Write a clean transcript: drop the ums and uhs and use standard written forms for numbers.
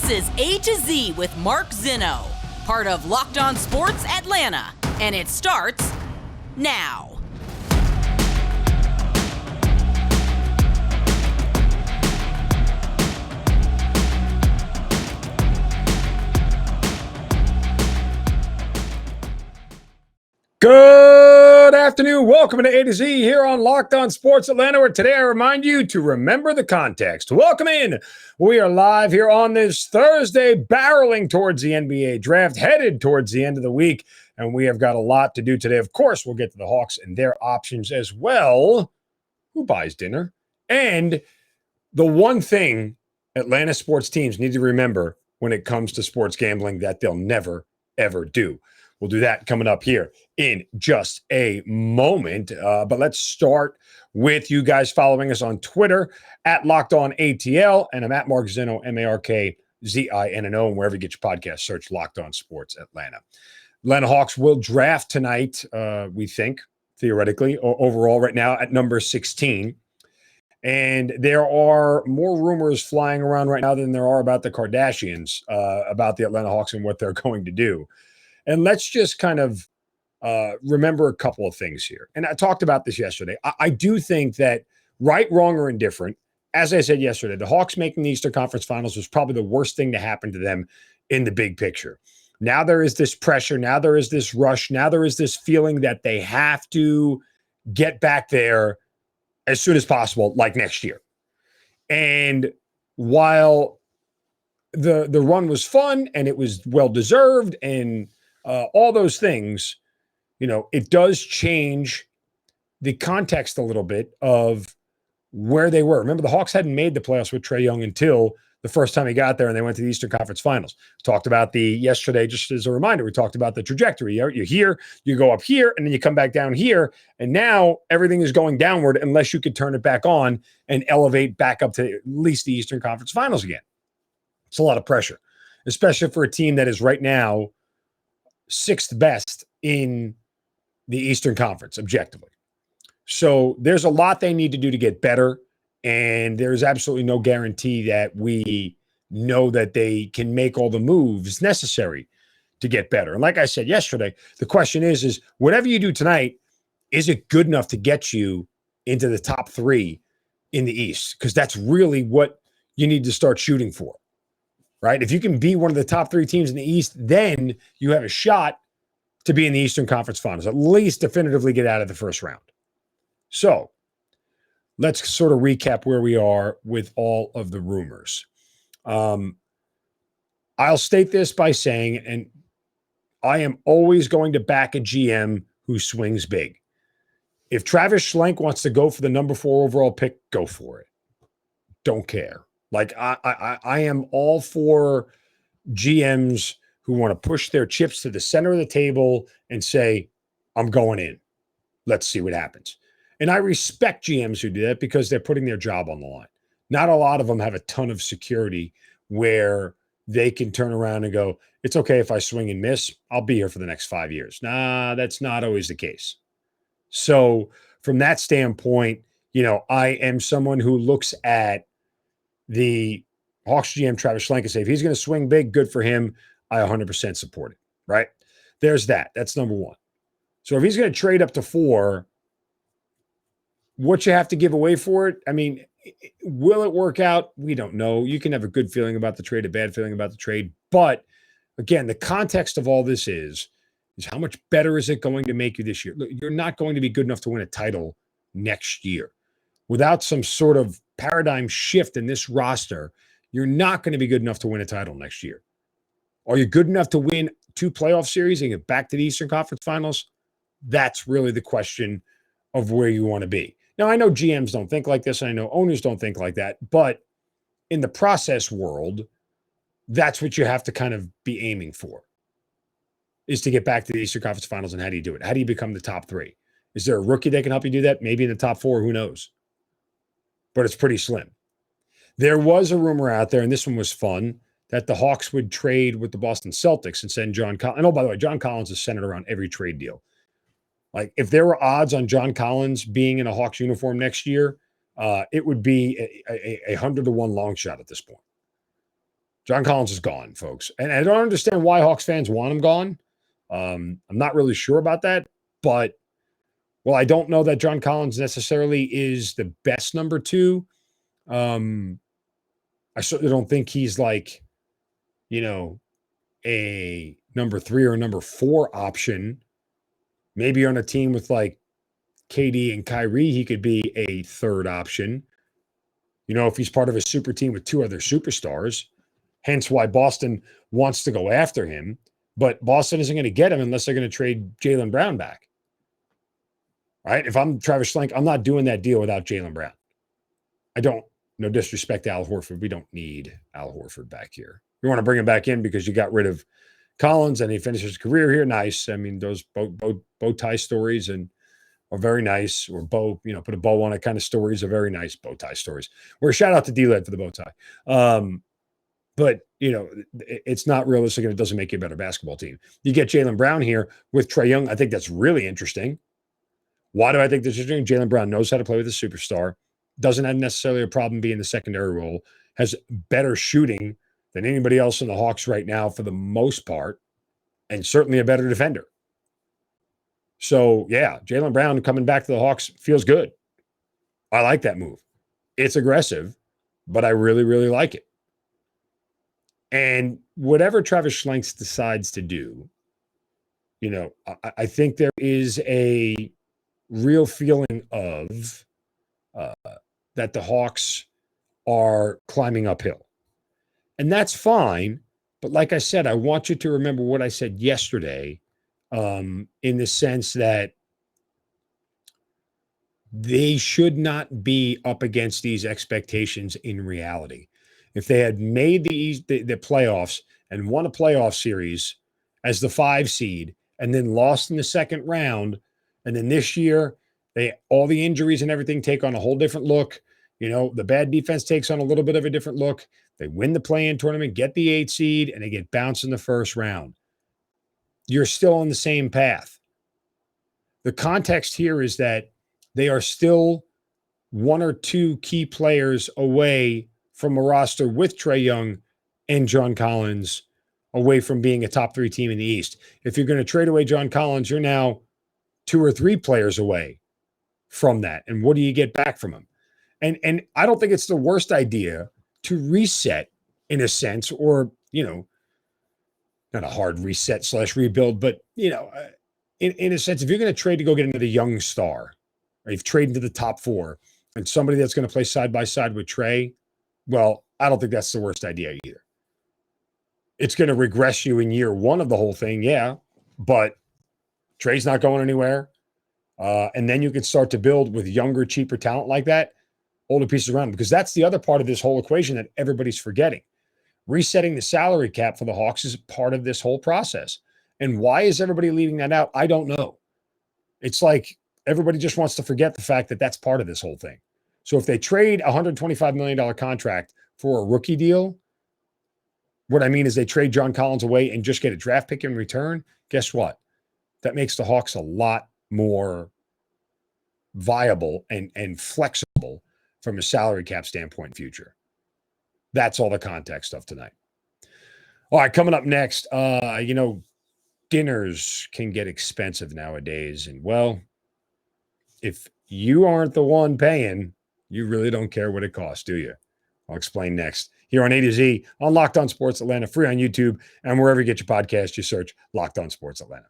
This is A to Z with Mark Zinno, part of Locked On Sports Atlanta, and it starts now. Good afternoon. Welcome to A to Z here on Locked On Sports Atlanta, where today I remind you to remember the context. Welcome in. We are live here on this Thursday, barreling towards the NBA draft, headed towards the end of the week, and we have got a lot to do today. Of course, we'll get to the Hawks and their options as well. Who buys dinner? And the one thing Atlanta sports teams need to remember when it comes to sports gambling that they'll never, ever do. We'll do that coming up here in just a moment. But let's start with you guys following us on Twitter at LockedOnATL. And I'm at Mark Zinno, MarkZinno. And wherever you get your podcast, search Locked On Sports Atlanta. Atlanta Hawks will draft tonight, we think, theoretically, overall right now at number 16. And there are more rumors flying around right now than there are about the Kardashians, about the Atlanta Hawks and what they're going to do. And let's just kind of remember a couple of things here. And I talked about this yesterday. I do think that right, wrong, or indifferent, as I said yesterday, the Hawks making the Eastern Conference Finals was probably the worst thing to happen to them in the big picture. Now there is this pressure. Now there is this rush. Now there is this feeling that they have to get back there as soon as possible, like next year. And while the run was fun and it was well-deserved and all those things, you know, it does change the context a little bit of where they were. Remember, the Hawks hadn't made the playoffs with Trae Young until the first time he got there and they went to the Eastern Conference Finals. Talked about yesterday, just as a reminder, we talked about the trajectory. You're here, you go up here, and then you come back down here. And now everything is going downward unless you could turn it back on and elevate back up to at least the Eastern Conference Finals again. It's a lot of pressure, especially for a team that is right now sixth best in the Eastern Conference, objectively. So there's a lot they need to do to get better, and there's absolutely no guarantee that we know that they can make all the moves necessary to get better. And like I said yesterday, the question is whatever you do tonight, is it good enough to get you into the top three in the East? Because that's really what you need to start shooting for. Right? If you can be one of the top three teams in the East, then you have a shot to be in the Eastern Conference Finals, at least definitively get out of the first round. So let's sort of recap where we are with all of the rumors. I'll state this by saying, and I am always going to back a GM who swings big. If Travis Schlenk wants to go for the number 4 overall pick, go for it. Don't care. Like I am all for GMs who want to push their chips to the center of the table and say, I'm going in. Let's see what happens. And I respect GMs who do that because they're putting their job on the line. Not a lot of them have a ton of security where they can turn around and go, it's okay if I swing and miss. I'll be here for the next 5 years. Nah, that's not always the case. So from that standpoint, you know, I am someone who looks at the Hawks GM, Travis Schlenk, and say, if he's going to swing big, good for him. I 100% support it, right? There's that. That's number one. So if he's going to trade up to 4, what you have to give away for it, I mean, will it work out? We don't know. You can have a good feeling about the trade, a bad feeling about the trade. But again, the context of all this is how much better is it going to make you this year? Look, you're not going to be good enough to win a title next year. Without some sort of paradigm shift in this roster, you're not going to be good enough to win a title next year. Are you good enough to win 2 playoff series and get back to the Eastern Conference Finals? That's really the question of where you want to be. Now, I know GMs don't think like this, and I know owners don't think like that, but in the process world, that's what you have to kind of be aiming for, is to get back to the Eastern Conference Finals. And how do you do it? How do you become the top 3? Is there a rookie that can help you do that? Maybe in the top 4, who knows? But it's pretty slim. There was a rumor out there, and this one was fun, that the Hawks would trade with the Boston Celtics and send John Collins. And oh, by the way, John Collins is centered around every trade deal. Like, if there were odds on John Collins being in a Hawks uniform next year, it would be a 100-1 long shot at this point. John Collins is gone, folks. And I don't understand why Hawks fans want him gone. I'm not really sure about that. But, well, I don't know that John Collins necessarily is the best number two. I certainly don't think he's like, a number three or a number four option. Maybe on a team with like KD and Kyrie, he could be a third option. If he's part of a super team with two other superstars, hence why Boston wants to go after him. But Boston isn't going to get him unless they're going to trade Jaylen Brown back. Right? If I'm Travis Schlenk, I'm not doing that deal without Jaylen Brown. No disrespect to Al Horford. We don't need Al Horford back here. You want to bring him back in because you got rid of Collins and he finished his career here. Nice. I mean, those bow tie stories are very nice. Or put a bow on it kind of stories are very nice. Bow tie stories. Or shout out to D-Led for the bow tie. But, it's not realistic and it doesn't make you a better basketball team. You get Jaylen Brown here with Trae Young. I think that's really interesting. Why do I think this is interesting? Jaylen Brown knows how to play with a superstar. Doesn't have necessarily a problem being the secondary role. Has better shooting than anybody else in the Hawks right now for the most part. And certainly a better defender. So, yeah, Jaylen Brown coming back to the Hawks feels good. I like that move. It's aggressive, but I really, really like it. And whatever Travis Schlenk decides to do, I think there is a real feeling of that the Hawks are climbing uphill. And that's fine. But like I said, I want you to remember what I said yesterday in the sense that they should not be up against these expectations in reality. If they had made the playoffs and won a playoff series as the 5 seed and then lost in the second round, and then this year, all the injuries and everything take on a whole different look. The bad defense takes on a little bit of a different look. They win the play-in tournament, get the 8 seed, and they get bounced in the first round. You're still on the same path. The context here is that they are still one or two key players away from a roster with Trae Young and John Collins away from being a top 3 team in the East. If you're going to trade away John Collins, you're now 2 or 3 players away from that. And what do you get back from him? And I don't think it's the worst idea to reset in a sense, or, not a hard reset / rebuild, but, in a sense, if you're going to trade to go get another young star, or you've traded into the top 4 and somebody that's going to play side by side with Trae, well, I don't think that's the worst idea either. It's going to regress you in year 1 of the whole thing. Yeah. But Trae's not going anywhere. And then you can start to build with younger, cheaper talent like that, older pieces around, because that's the other part of this whole equation that everybody's forgetting. Resetting the salary cap for the Hawks is part of this whole process. And why is everybody leaving that out? I don't know. It's like everybody just wants to forget the fact that that's part of this whole thing. So if they trade a $125 million contract for a rookie deal, what I mean is they trade John Collins away and just get a draft pick in return, guess what? That makes the Hawks a lot more viable and flexible from a salary cap standpoint in future. That's all the context of tonight. All right, coming up next, dinners can get expensive nowadays. And, well, if you aren't the one paying, you really don't care what it costs, do you? I'll explain next here on A to Z on Locked On Sports Atlanta, free on YouTube, and wherever you get your podcast, you search Locked On Sports Atlanta.